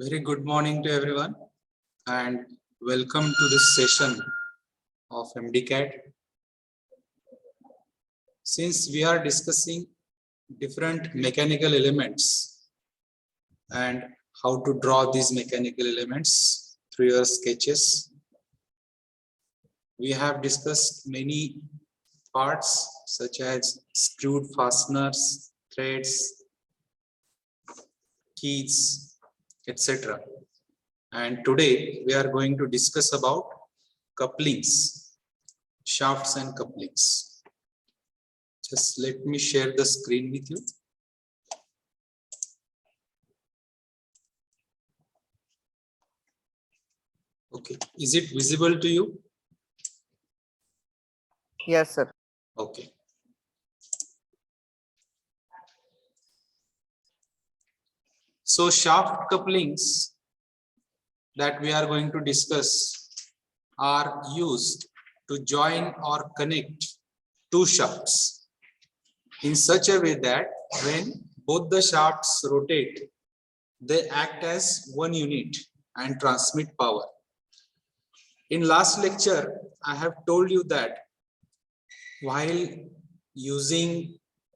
Very good morning to everyone and welcome to this session of MDCAT. Since we are discussing different mechanical elements and how to draw these mechanical elements through your sketches, we have discussed many parts such as screwed fasteners, threads, keys, etc. And today we are going to discuss about couplings, shafts and couplings. Just let me share the screen with you. Okay, is it visible to you? Yes, sir. Okay. So shaft couplings that we are going to discuss are used to join or connect two shafts in such a way that when both the shafts rotate, they act as one unit and transmit power. In last lecture, I have told you that while using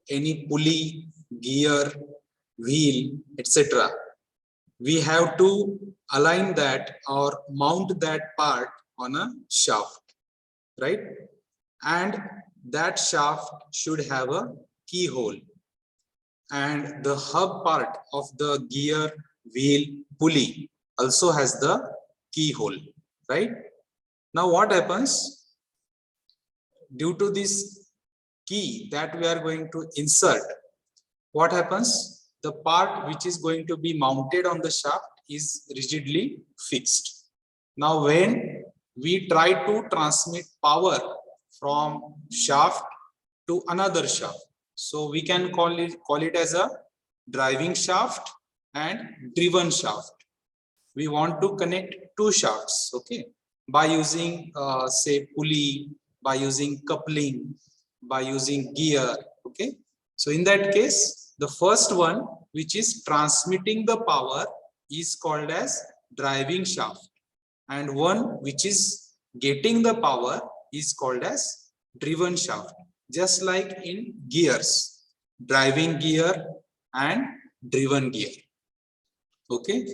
any pulley, gear, wheel, etc., we have to align that or mount that part on a shaft, right? And that shaft should have a keyhole, and the hub part of the gear, wheel, pulley also has the keyhole, right? Now what happens? Due to this key that we are going to insert, what happens? The part which is going to be mounted on the shaft is rigidly fixed. Now when we try to transmit power from shaft to another shaft, so we can call it as a driving shaft and driven shaft. We want to connect two shafts, okay, by using say pulley, by using coupling, by using gear, okay. So in that case, the first one which is transmitting the power is called as driving shaft, and one which is getting the power is called as driven shaft. Just like in gears, driving gear and driven gear, okay.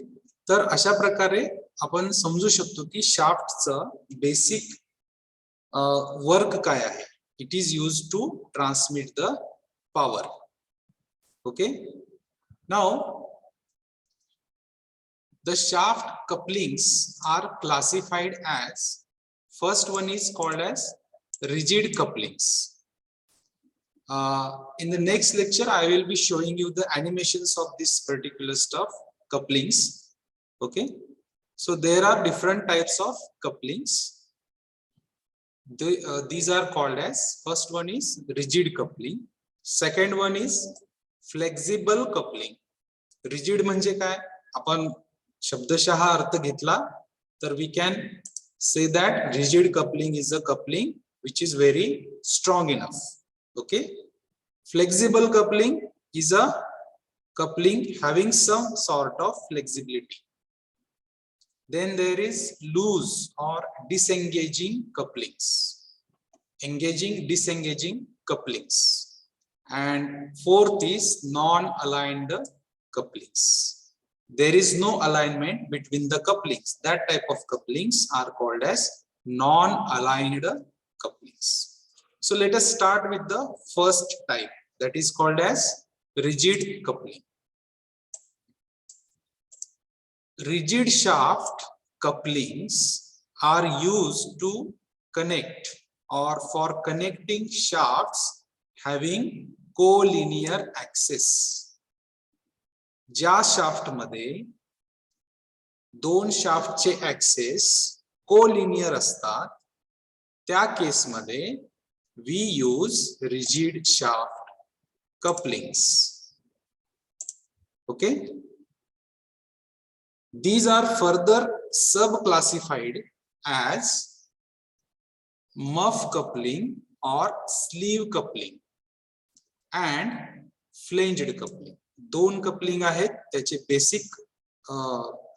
तर अशा प्रकारे आपण समजू शकतो की शाफ्टचं basic work काय आहे. It is used to transmit the power. Okay, now the shaft couplings are classified as, first one is called as rigid couplings. In the next lecture I will be showing you the animations of this particular stuff, couplings, okay. So there are different types of couplings. These are called as, first one is rigid coupling, second one is flexible coupling. Rigid म्हणजे काय, आपण शब्दशः अर्थ घेतला तर we can say that rigid coupling is a coupling which is very strong enough, okay. Flexible coupling is a coupling having some sort of flexibility. Then there is loose or disengaging couplings, engaging, disengaging couplings. And fourth is non-aligned couplings. There is no alignment between the couplings. That type of couplings are called as non-aligned couplings. So let us start with the first type, that is called as rigid coupling. Rigid shaft couplings are used to connect or for connecting shafts having collinear axis. ज्या shaft मध्ये दोन शाफ्टचे axes collinear असतात, त्या case मध्ये we use rigid shaft couplings, okay. These are further sub-classified as muff coupling or sleeve coupling and flanged coupling. दोन coupling आहेत, त्याचे बेसिक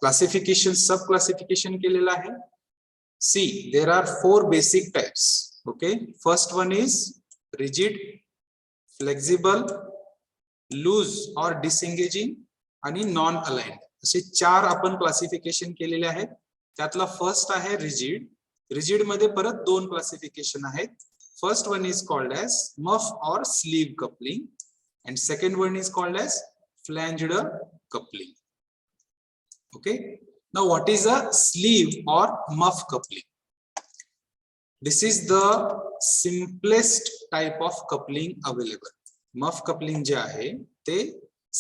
क्लासिफिकेशन सब क्लासिफिकेशन केलेलं आहे. See, there are 4 basic types. Okay, first one is rigid, flexible, loose or disengaging आणि non aligned. असे 4 आपण classification केलेले आहेत. त्यातला फर्स्ट आहे रिजिड. रिजिड मध्ये परत 2 क्लासिफिकेशन आहेत. First one is called as muff or sleeve coupling and second one is called as flanged coupling. Okay, now what is a sleeve or muff coupling? This is the simplest type of coupling available. Muff coupling जे आहे ते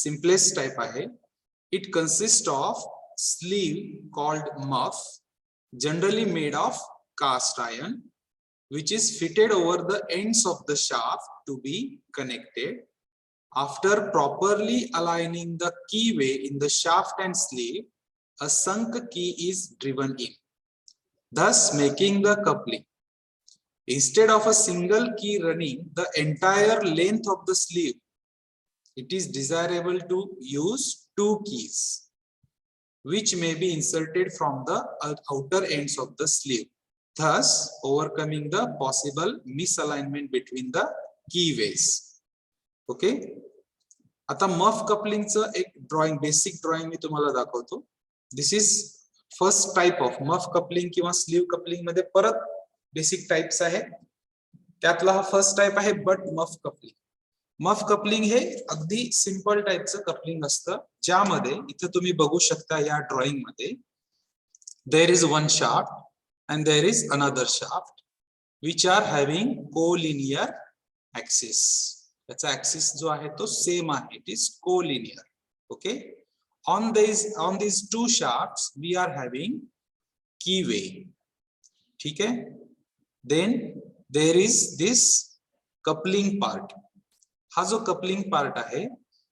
simplest type आहे. It consists of sleeve called muff, generally made of cast iron, which is fitted over the ends of the shaft to be connected. After properly aligning the keyway in the shaft and sleeve, a sunk key is driven in, thus making the coupling. Instead of a single key running the entire length of the sleeve, it is desirable to use 2 keys, which may be inserted from the outer ends of the sleeve, thus overcoming the possible misalignment between the keyways. Okay, आता muff कपलिंगचं एक drawing, basic drawing मी तुम्हाला दाखवतो. This is first type of muff coupling किंवा sleeve coupling मध्ये परत basic types आहेत. त्यातला हा फर्स्ट टाइप आहे but muff coupling. Muff coupling हे अगदी सिंपल टाइपचं कपलिंग असतं, ज्यामध्ये इथे तुम्ही बघू शकता या ड्रॉइंग मध्ये there is one shaft and there is another shaft which are having collinear axis. त्याचा ऍक्सिस जो आहे तो सेम आहे, it is collinear. Okay, on these 2 shafts we are having keyway. ठीक है, then there is this coupling part. हा जो coupling part आहे,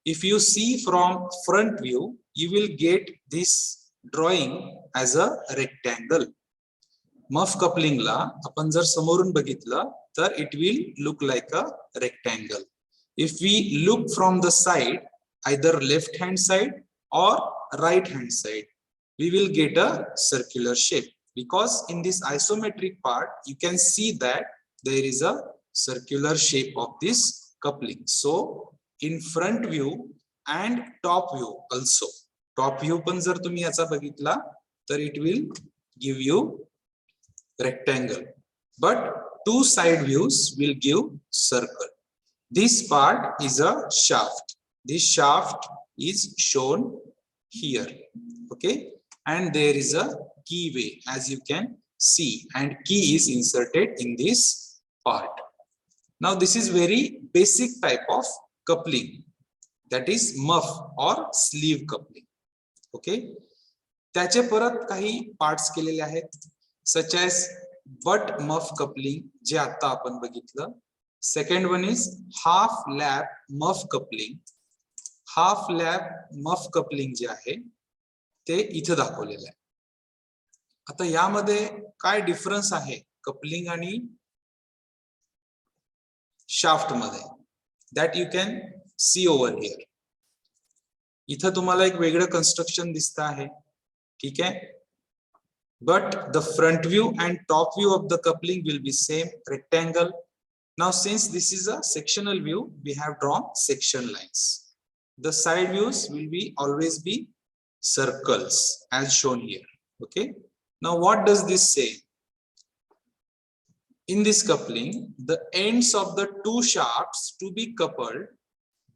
if you see from front view you will get this drawing as a rectangle. Muff coupling ला आपण जर समोरून बघितलं तर it will look like a rectangle. If we look from the side, either left hand side or right hand side, we will get a circular shape, because in this isometric part you can see that there is a circular shape of this coupling. So in front view and top view also, top view पण जर तुम्ही याचा बघितला तर it will give you rectangle, but 2 side views will give circle. This part is a shaft. This shaft is shown here. Okay, and there is a keyway as you can see, and key is inserted in this part. Now this is very basic type of coupling, that is muff or sleeve coupling. Okay, त्याचे परत काही parts केलेले आहेत, such as butt muff coupling जे आता आपण बघितलं. Second one is half lap muff coupling. Half lap muff coupling जे आहे ते इथे दाखवलेलं आहे. आता यामध्ये काय डिफरन्स आहे कपलिंग आणि शाफ्ट मध्ये, that you can see over here. इथे तुम्हाला एक वेगळं कन्स्ट्रक्शन दिसतं आहे. ठीक आहे, but the front view and top view of the coupling will be same, rectangle. Now since this is a sectional view, we have drawn section lines. The side views will be always be circles as shown here. Okay, now what does this say? In this coupling, the ends of the 2 shafts to be coupled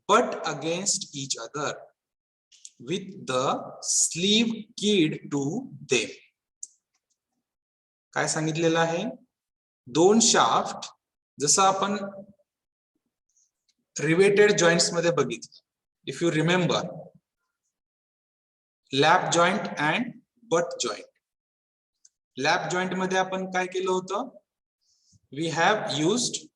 but against each other with the sleeve keyed to them. काय सांगितलेलं आहे, 2 shaft जसं आपण riveted joints मध्ये बघितलं. If you remember lap joint and butt joint. Lap joint मध्ये आपण काय केलं होतं, we have used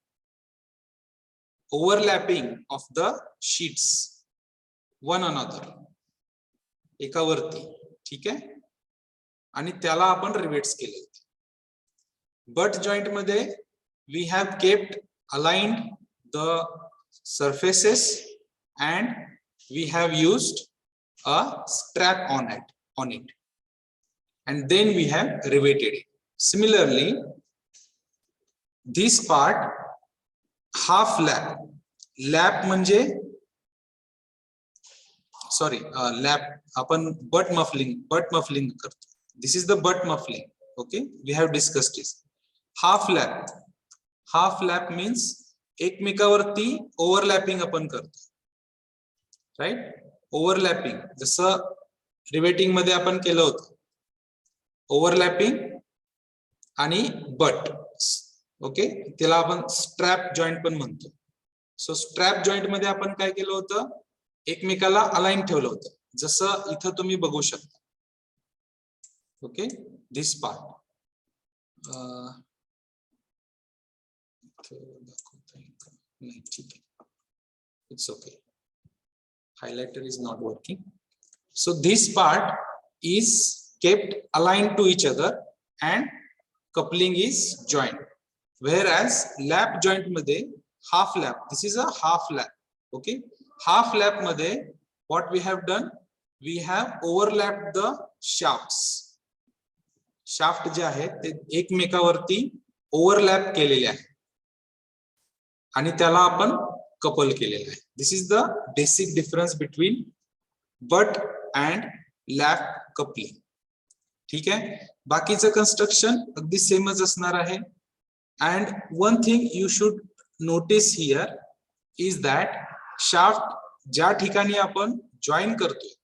overlapping of the sheets one another, एकावरती. ठीक आहे, आणि त्याला आपण रिवेट्स केले होते. बट जॉइंट मध्ये we have kept aligned the surfaces and we have used a strap on it. and then we have riveted it. Similarly, this part half lap. Lap म्हणजे सॉरी लॅप आपण बट मफलिंग करतो. This is the butt muffling. Okay, we have discussed this. Half lap means एकमेकावरती overlapping आपण करतो, right. Overlapping जसं riveting मध्ये आपण केलं होतं, ओव्हरलॅपिंग आणि बट. ओके, त्याला आपण स्ट्रॅप जॉईंट पण म्हणतो. सो स्ट्रॅप जॉईंट मध्ये आपण काय केलं होतं, एकमेकाला अलाइन ठेवलं होतं, जसं इथं तुम्ही बघू शकता. ओके, दिस पार्ट नाही, ठीक आहे, it's okay. Highlighter is not working. So this part is kept aligned to each other and coupling is joined. Whereas lap joint मध्ये half lap, this is a half lap. Okay, half lap मध्ये what we have done, we have overlapped the shafts. shaft जे आहेत ते एकमेकावरती overlap केलेले आहे आणि त्याला आपण couple केलेलं आहे. This is the basic difference between butt and lap coupling. ठीक आहे, बाकीचं कन्स्ट्रक्शन अगदी सेमच असणार आहे. And one thing you should notice here is that shaft ज्या ठिकाणी आपण जॉईन करतोय,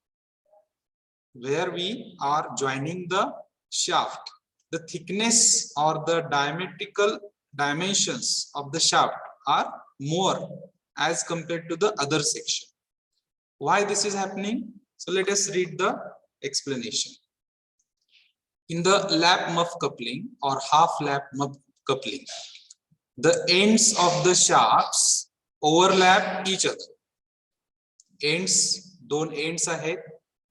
where we are joining the shaft, the thickness or the diametrical dimensions of the shaft are more as compared to the other section. Why this is happening? So let us read the explanation. In the lap muff coupling or half lap muff coupling, the ends of the shafts overlap each other. Ends, दोन ends आहेत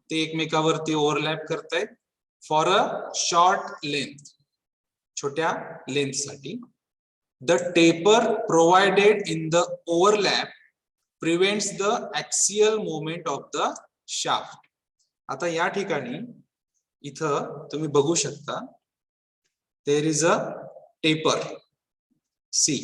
ते एकमेकावरती overlap करतायत for a short length, छोट्या length साठी. The taper provided in the overlap prevents the axial movement of the shaft. आता या ठिकाणी इथं तुम्ही बघू शकता, there is a taper. See,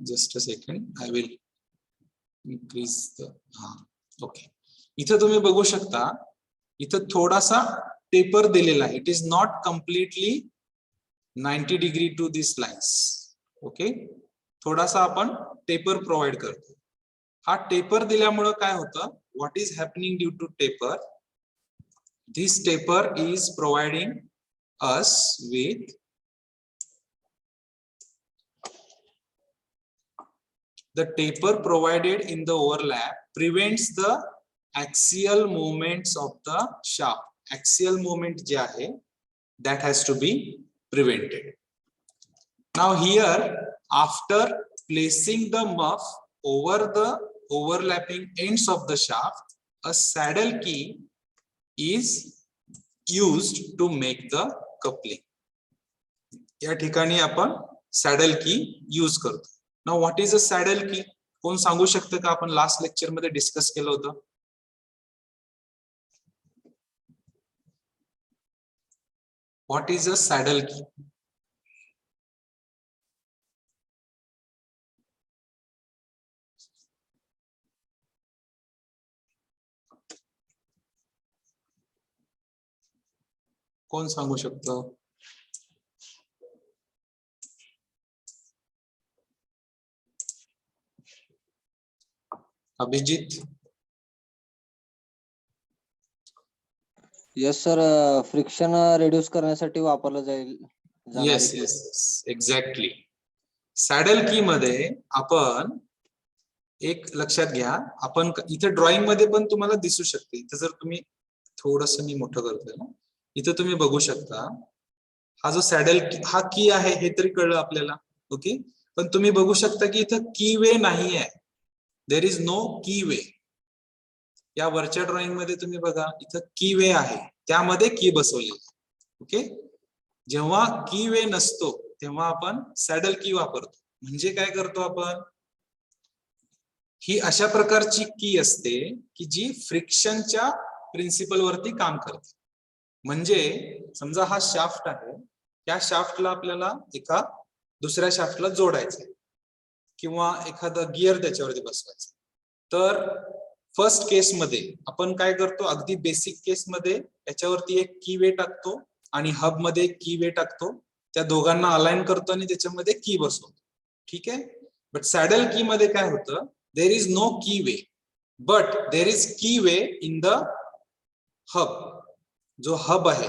just a second, I will increase the okay. इथं तुम्ही बघू शकता, इथं थोडासा टेपर दिलेला आहे. It is not completely 90 degree to this lines. Okay, थोडासा आपण टेपर प्रोव्हाइड करतो. हा टेपर दिल्यामुळे काय होतं, what is happening due to taper, this taper is providing us with the taper provided in the overlap prevents the axial movements of the shaft. Axial movement जे आहे, that has to be prevented. Now here, after placing the muff over the overlapping ends of the shaft, a saddle key is used to make the coupling. या ठिकाणी आपण saddle key use करतो. Now what is a saddle key? कोण सांगू शकतं का? आपण last lecture मध्ये डिस्कस केलं होतं. What is a saddle key? कोण सांगू शकतं? Abhijit. Yes sir, friction reduce करण्यासाठी वापरलं जाईल. Yes yes, exactly. सॅडल की मध्ये आपण एक लक्षात घ्या, आपण इथे ड्रॉइंग मध्ये पण तुम्हाला दिसू शकते. इथे जर तुम्ही थोडस मी मोठं करतोय ना, इथे तुम्ही बघू शकता, हा जो सॅडल हा की आहे हे तरी कळलं आपल्याला. ओके, पण तुम्ही बघू शकता की इथं की वे नाही आहे. देर इज नो की वे. या वरच्या ड्रॉइंग मध्ये तुम्ही बघा, इथं की वे आहे, त्यामध्ये की बसवलेली. ओके, जेव्हा की वे नसतो तेव्हा आपण सॅडल की वापरतो. म्हणजे काय करतो आपण, ही अशा प्रकारची की असते की जी फ्रिक्शनच्या प्रिन्सिपल वरती काम करते. म्हणजे समजा हा शाफ्ट आहे, या शाफ्टला आपल्याला एका दुसऱ्या शाफ्टला जोडायचं किंवा एखादा गिअर त्याच्यावरती बसवायचं. तर फर्स्ट केस मध्ये आपण काय करतो, अगदी बेसिक केस मध्ये याच्यावरती एक की वे टाकतो आणि हब मध्ये एक की वे टाकतो, त्या दोघांना अलाइन करतो आणि त्याच्यामध्ये की बसवतो. ठीक आहे. बट सॅडल की मध्ये काय होतं, देर इज नो की वे बट देर इज की वे इन द हब. जो हब आहे,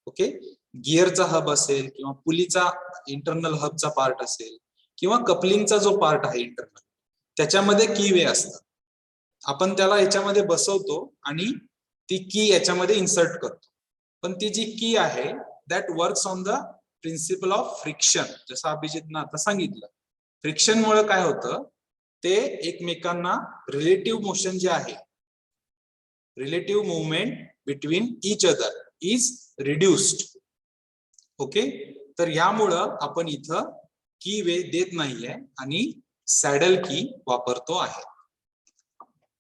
ओके, गिअरचा हब असेल किंवा पुलीचा इंटरनल हबचा पार्ट असेल किंवा कपलिंगचा जो पार्ट आहे इंटरनल, त्याच्यामध्ये की वे असतात. आपण त्याला याच्यामध्ये बसवतो आणि ती की याच्यामध्ये इन्सर्ट करतो. पण ती जी की आहे that works on the principle of friction. जसं अभिजितनं आता सांगितलं, फ्रिक्शन मुळे काय होतं, ते एकमेकांना रिलेटिव्ह मोशन जे आहे, relative movement between each other is reduced. Okay. तर यामुळं आपण इथं की वे देत नाहीये आणि सॅडल की वापरतो आहे.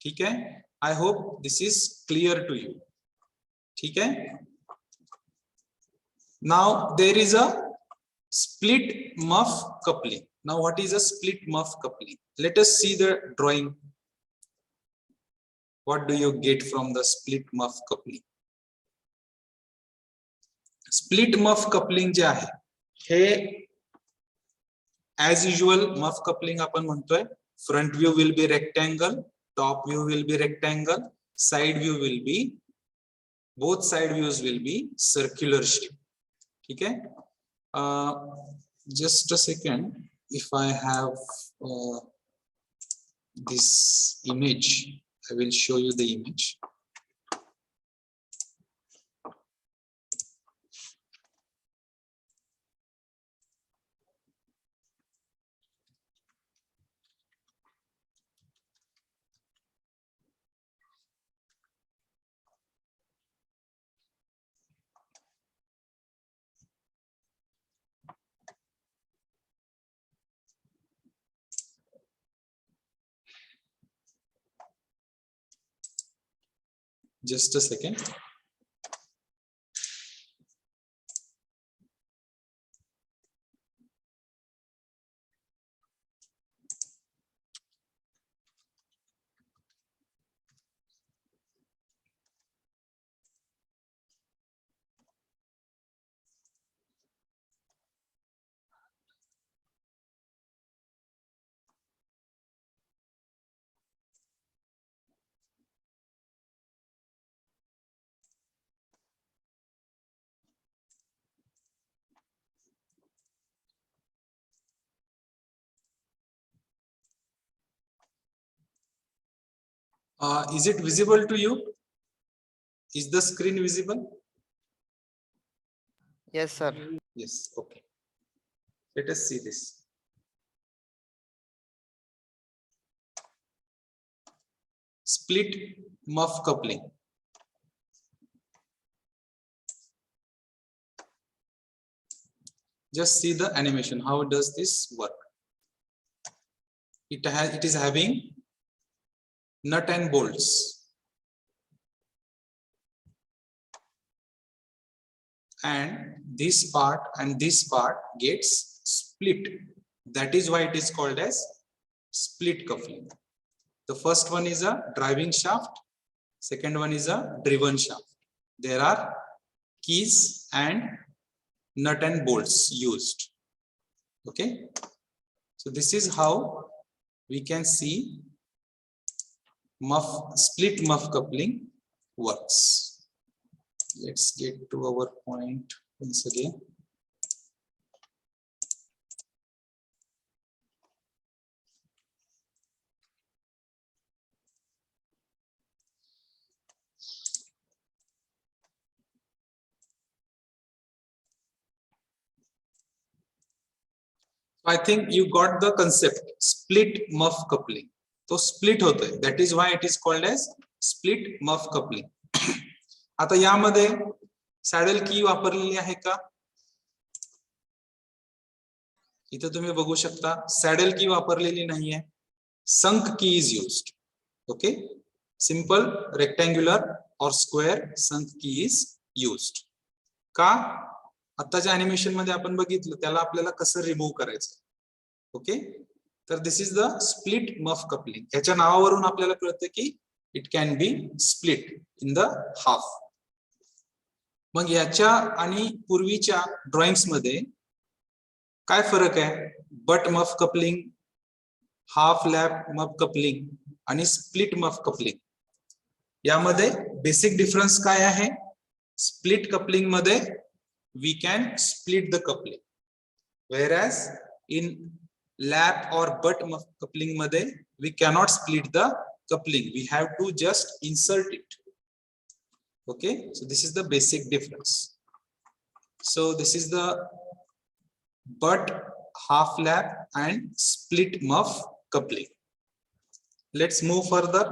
ठीक आहे. I hope this is clear to you. ठीक आहे. Now there is a split muff coupling. Now what is a split muff coupling? Let us see the drawing. What do you get from the split muff coupling? Split muff coupling जे आहे हे as usual muff coupling आपण म्हणतोय. Front view will be rectangle, top view will be rectangle, side view will be, both side views will be circular shape. ठीक है. Just a second, if I have this image, I will show you the image. Just a second. Is it visible to you? Is the screen visible? Yes, sir. Yes. Okay. Let us see this. Split muff coupling. Just see the animation. How does this work? It is having nut and bolts. And this part gets split. That is why it is called as split coupling. The first one is a driving shaft, second one is a driven shaft. There are keys and nut and bolts used. Okay, so this is how we can see split muff coupling works. Let's get to our point once again. I think you got the concept. Split muff coupling. तो split होतोय. That is why it is called as split muff coupling. आता यामध्ये saddle की वापरलेली आहे का? इथे तुम्ही बघू शकता सॅडल की वापरलेली नाहीये. sunk key is used. Okay, simple rectangular or square sunk key is used. का आताच्या अॅनिमेशन मध्ये आपण बघितलं त्याला आपल्याला कसं रिमूव्ह करायचं. ओके, तर this is the split muff coupling. याच्या नावावरून आपल्याला कळतं की it can be split in the half. मग याच्या आणि पूर्वीच्या ड्रॉइंग्स मध्ये काय फरक आहे? But muff coupling, half lap muff coupling आणि स्प्लिट मफ कपलिंग यामध्ये बेसिक डिफरन्स काय आहे? स्प्लिट कपलिंग मध्ये we can split the coupling, whereas in lap or butt coupling मध्ये we cannot split the coupling, we have to just insert it. Okay, so this is the basic difference. So this is the butt, half lap and split muff coupling. Let's move further.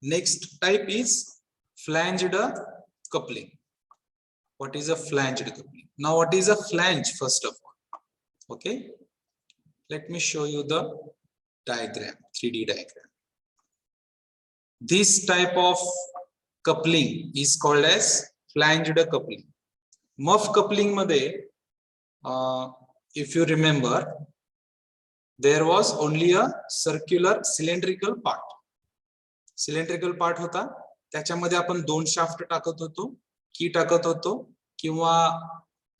Next type is flanged coupling. What is a flanged coupling? Now what is a flange first of all? Okay, let me show you the diagram, 3D diagram. This type of coupling is called as flanged coupling. Muff coupling मध्ये if you remember there was only a circular cylindrical part. Cylindrical part होता, त्याच्यामध्ये आपण दोन shaft टाकत होतो, की टाकत होतो, किंवा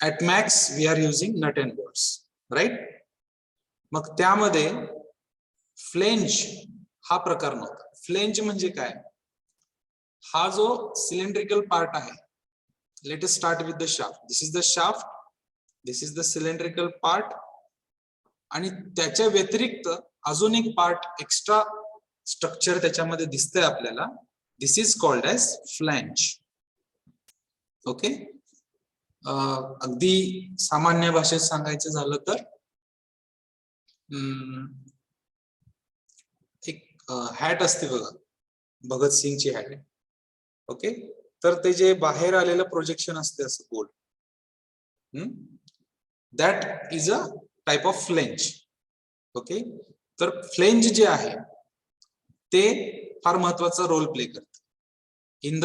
at max we are using nut and bolts, right? मग त्यामध्ये फ्लेंज हा प्रकार नव्हता. फ्लेंज म्हणजे काय? हा जो सिलेंड्रिकल पार्ट आहे, let us start with the shaft. This is the shaft, this is the cylindrical part, आणि त्याच्या व्यतिरिक्त अजून एक पार्ट एक्स्ट्रा स्ट्रक्चर त्याच्यामध्ये दिसतंय आपल्याला. This is called as flange. Okay, अगदी सामान्य भाषेत सांगायचं झालं तर एक हॅट असते बघा, भगत सिंगची हॅट. ओके, तर ते जे बाहेर आलेलं प्रोजेक्शन असते असं गोल, that is a type of flange. Okay, तर फ्लेंज जे आहे ते फार महत्वाचा रोल प्ले करते in the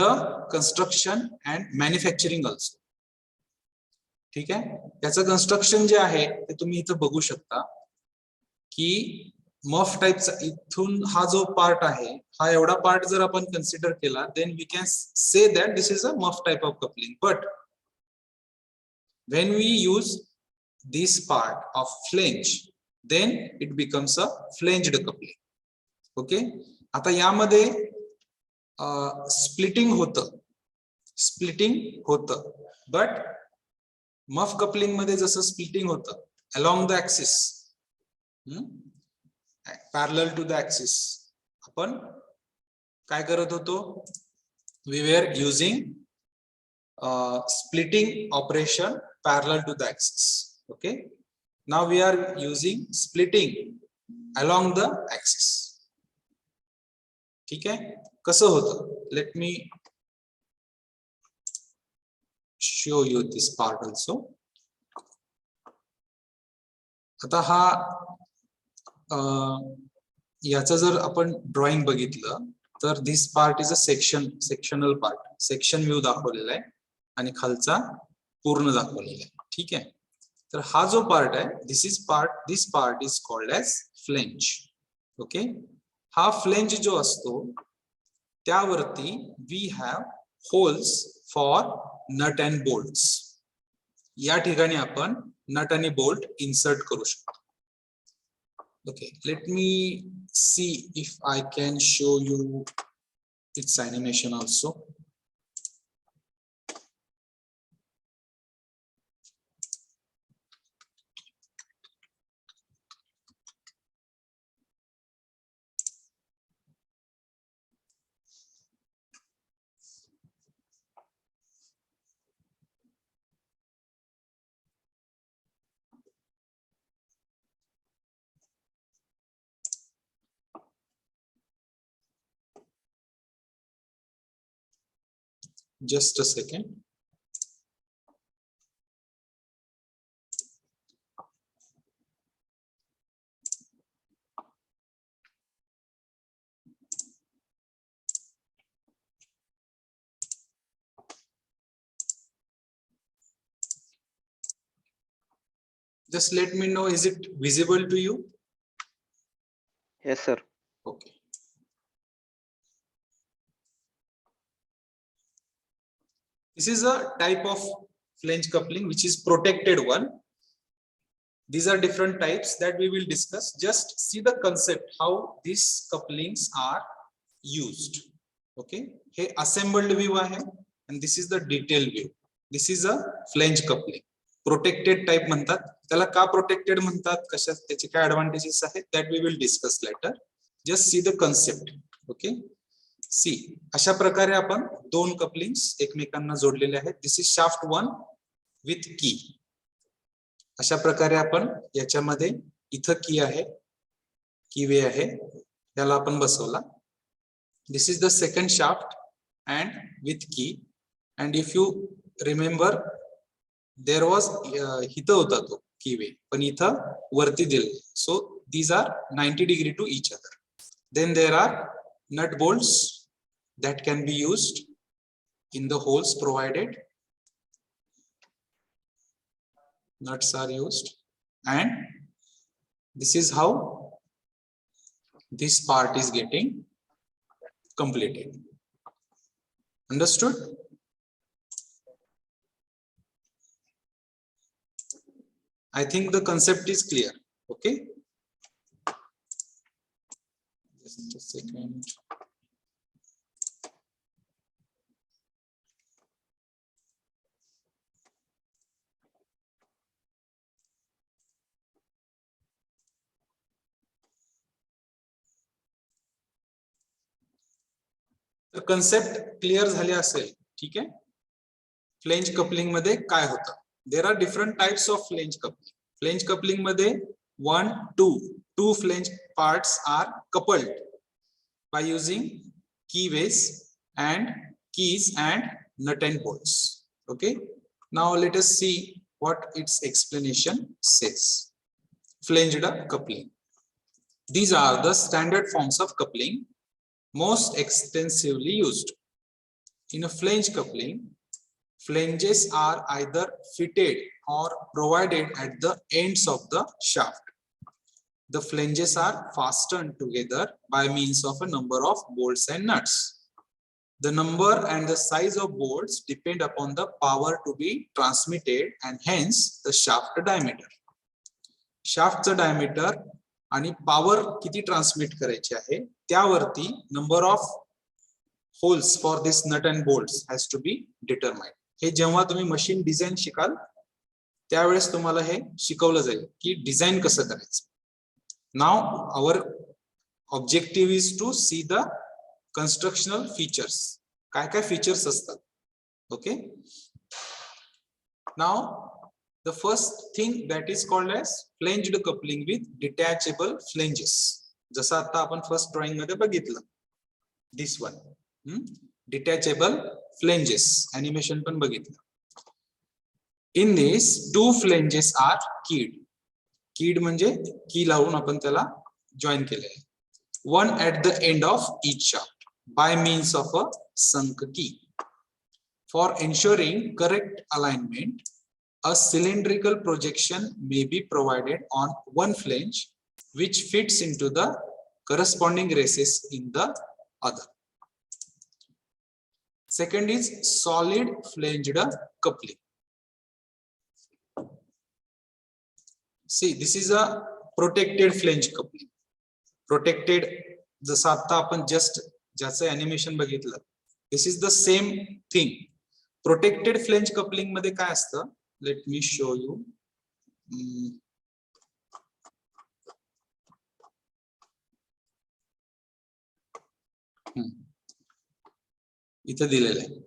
construction and manufacturing also. ठीक आहे, त्याचं कन्स्ट्रक्शन जे आहे ते तुम्ही इथं बघू शकता की मफ टाइपचा इथून हा जो पार्ट आहे, हा एवढा पार्ट जर आपण कन्सिडर केला, then we can say that this is a muff type of coupling. But when we use this part of flange, then it becomes a flanged coupling. Okay, आता यामध्ये स्प्लिटिंग होतं, but muff coupling मध्ये जसं splitting होतं along the axis, parallel to the axis, आपण काय करत होतो? We were using splitting operation parallel to the axis. Okay, now we are using splitting along the axis. ठीक आहे, कसं होतं? Let me show you this part also. आता हा याचं जर आपण ड्रॉइंग बघितलं तर this part is a sectional part. Section view दाखवलेला आहे आणि खालचा पूर्ण दाखवलेला आहे. ठीक आहे, तर हा जो पार्ट आहे, this part is called as flange. Okay, हा फ्लेंज जो असतो त्यावरती we have holes for nut and bolts. या ठिकाणी आपण नट आणि बोल्ट इन्सर्ट करू शकतो. Okay, let me see if I can show you its animation also. Just a second. Just let me know, is it visible to you? Yes, sir. Okay. This is a type of flange coupling which is protected one. These are different types that we will discuss. Just see the concept how these couplings are used. Okay, हे assembled view आहे and this is the detailed view. This is a flange coupling. Protected type म्हणतात. त्याला का protected म्हणतात, कशा त्याचे काय advantages आहेत, that we will discuss later. Just see the concept. Okay. See, अशा प्रकारे आपण दोन कपलिंग्स एकमेकांना जोडलेले आहेत. This is shaft 1 with key. अशा प्रकारे आपण याच्यामध्ये इथं की आहे, की वे आहे, त्याला आपण बसवला. This is the second shaft and with key, and if you remember there was इथं होता तो की वे, पण इथं वरती दिले. So these are 90 degree to each other. Then there are nut bolts that can be used in the holes provided. Nuts are used, and this is how this part is getting completed. Understood? I think the concept is clear. Okay. Just a second. तर concept clear झाले असेल. ठीक आहे. Flange coupling मध्ये काय होतं, there are different types of flange coupling. Flange coupling मध्ये 1, 2 flange parts are coupled by using keyways and keys and nut and bolts. Okay, now let us see what its explanation says. Flanged coupling. These are the standard forms of coupling most extensively used. In a flange coupling, flanges are either fitted or provided at the ends of the shaft. The flanges are fastened together by means of a number of bolts and nuts. The number and the size of bolts depend upon the power to be transmitted and hence the shaft diameter. Shaft diameter आणि power किती transmit करायची आहे त्यावरती number of holes for this nut and bolts has to be determined. हे जेव्हा तुम्ही machine design शिकाल त्यावेळेस तुम्हाला हे शिकवलं जाईल की डिझाइन कसं करायचं. Now our objective is to see the constructional features. काय काय features असतात. Okay. Now the first thing that is called as flanged coupling with detachable flanges. जसं आता आपण फर्स्ट ड्रॉइंग मध्ये बघितलं. This one. Detachable flanges. Animation पण बघितलं. In this, 2 flanges are keyed. Keyed म्हणजे की लावून आपण त्याला जॉइन केले आहे. One at the end of each shaft by means of a sunk key. For ensuring correct alignment, a cylindrical projection may be provided on one flange which fits into the corresponding races in the other. Second is solid flanged coupling. See, this is a protected flange coupling. Protected जसं आता आपण just ज्याचं animation बघितलं, this is the same thing. Protected flange coupling मध्ये काय असतं, let me show you. इथे दिलेलं आहे.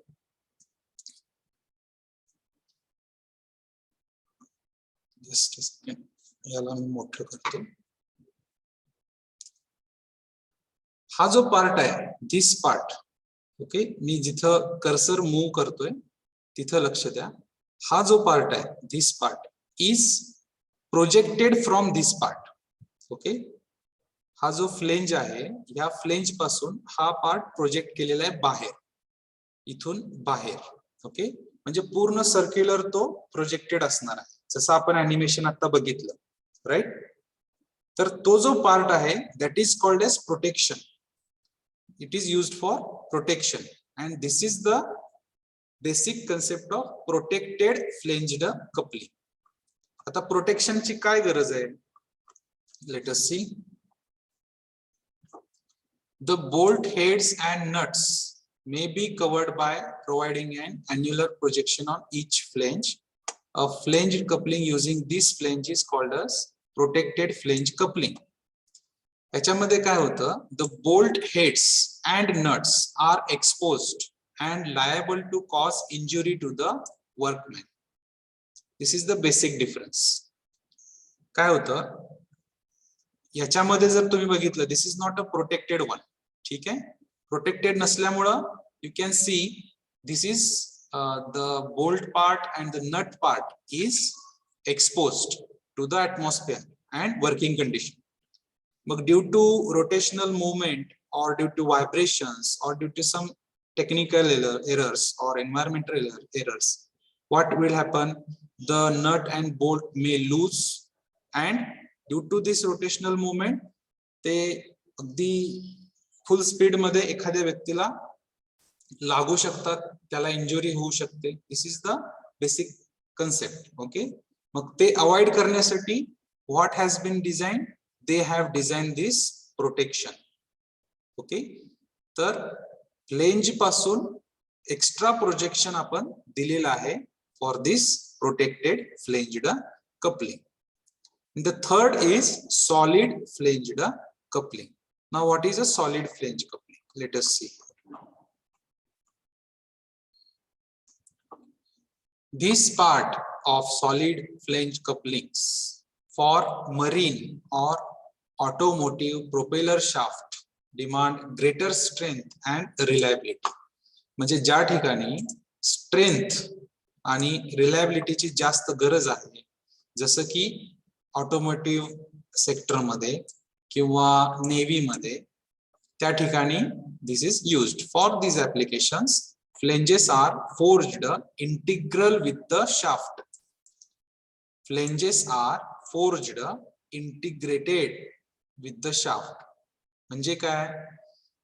Just a second. याला मी मोठं करतो. हा जो पार्ट आहे, दिस पार्ट, ओके, मी जिथं कर्सर मूव करतोय तिथं लक्ष द्या. हा जो पार्ट आहे, this part is projected from this part. Okay, हा जो फ्लेंज आहे या फ्लेंज पासून हा पार्ट प्रोजेक्ट केलेला आहे बाहेर, इथून बाहेर. ओके, म्हणजे पूर्ण सर्क्युलर तो प्रोजेक्टेड असणार आहे. जसं आपण अॅनिमेशन आता बघितलं, राईट? तर तो जो पार्ट आहे that is called as protection. It is used for protection and this is the basic concept of protected flanged coupling. आता प्रोटेक्शनची काय गरज आहे? Let us see. The bolt heads and nuts may be covered by providing an annular projection on each flange. A flanged coupling using this flange is called as protected flange coupling. याच्यामध्ये काय होतं? The bolt heads and nuts are exposed and liable to cause injury to the workman. This is the basic difference. काय होतं? याच्यामध्ये जर तुम्ही बघितलं, this is not a protected one. ठीक आहे, प्रोटेक्टेड नसल्यामुळं you can see this is the bolt part and the nut part is exposed to the atmosphere and working condition. मग due to rotational movement or due to vibrations or due to some technical errors or environmental errors, what will happen? The nut and bolt may loose, and due to this rotational movement ते अगदी full speed मध्ये एखाद्या व्यक्तीला लागू शकतात, त्याला injury होऊ शकते. This is the basic concept. Okay, मग ते अवॉइड करण्यासाठी what has been design? They have design this protection. Okay, तर फ्लेंज पासून एक्स्ट्रा प्रोजेक्शन आपण दिलेलं आहे for this protected flanged coupling. The third is solid flanged coupling. Now what is a solid flange coupling? Let us see. This part of solid flange couplings for marine or automotive propeller shaft demand greater strength and reliability. म्हणजे ज्या ठिकाणी strength आणि रिलायबिलिटीची जास्त गरज आहे, जसं की automotive sector मध्ये किंवा नेव्ही मध्ये, त्या ठिकाणी this is used for these applications. Flanges are forged integral with the shaft. Flanges are forged integrated with the shaft. म्हणजे काय?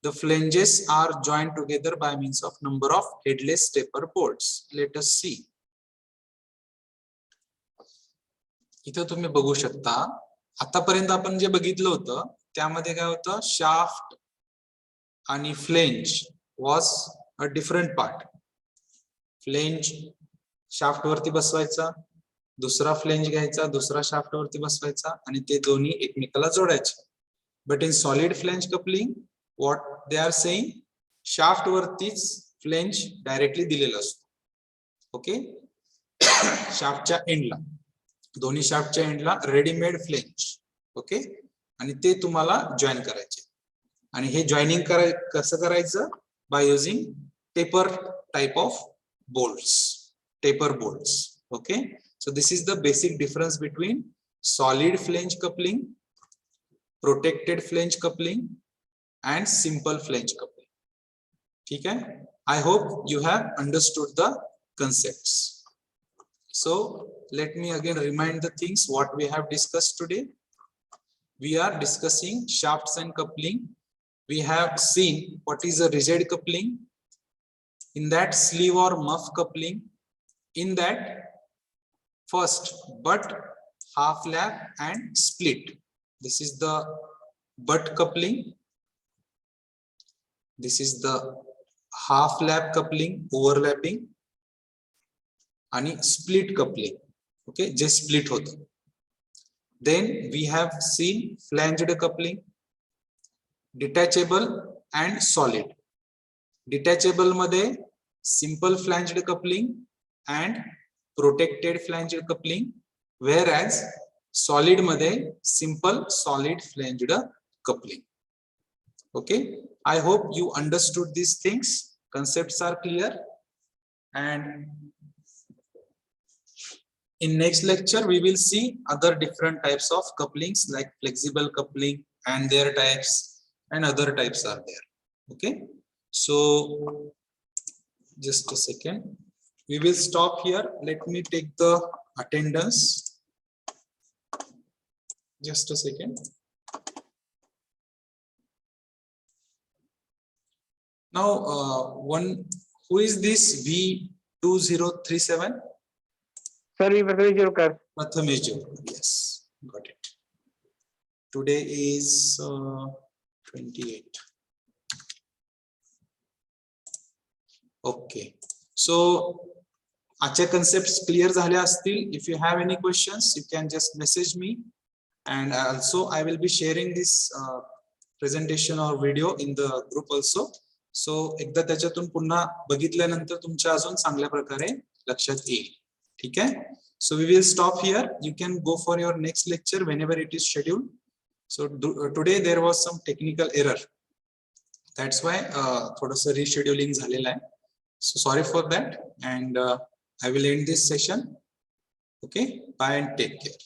The flanges are joined together by means of number of headless stepper bolts. Let us see. इथं तुम्ही बघू शकता, आतापर्यंत आपण जे बघितलं होतं त्यामध्ये काय होतं? शाफ्ट आणि flange was a different part. Flange shaft वरती बसवायचा, दुसरा फ्लेंज घ्यायचा, दुसरा शाफ्ट वरती बसवायचा आणि ते दोन्ही एकमेकाला जोडायचे. But in solid flange coupling what they are saying, shaft वरतीच फ्लेंज डायरेक्टली दिलेला असतो. ओके, शाफ्टच्या एंडला, दोन्ही शाफ्टच्या एंडला रेडीमेड फ्लेंज. ओके, आणि ते तुम्हाला जॉईन करायचे. आणि हे जॉईनिंग कसं करायचं? By using taper type of bolts, taper bolts. Okay, so this is the basic difference between solid flange coupling, protected flange coupling and simple flange coupling. ठीक है, I hope you have understood the concepts. So let me again remind the things what we have discussed today. We are discussing shafts and coupling. We have seen what is a rigid coupling, in that sleeve or muff coupling, in that first butt, half lap and split. This is the butt coupling. This is the half lap coupling, overlapping, आणि split coupling. Okay, जे split होतं. Then we have seen flanged coupling, detachable and solid. Detachable मध्ये simple flanged coupling and protected flanged coupling, whereas solid मध्ये simple solid flanged coupling. Okay, I hope you understood these things. Concepts are clear, and in next lecture we will see other different types of couplings like flexible coupling and their types, and other types are there. Okay, so just a second, we will stop here. Let me take the attendance. Just a second. Now, who is this V2037? Sir, we Pratham Prathamesh Jorkar. Yes, got it. Today is 28. Okay. So, आजच्या concepts clear झाले असतील. If you have any questions, you can just message me. And also, I will be sharing this presentation or video in the group also. So, एकदा त्याच्यातून पुन्हा बघितल्यानंतर तुमच्या अजून चांगल्या प्रकारे लक्षात येईल. ठीक आहे? So we will stop here. You can go for your next lecture whenever it is scheduled. So today there was some technical error. That's why थोडंसं rescheduling झालेलं आहे. So sorry for that, and I will end this session. Okay, bye and take care.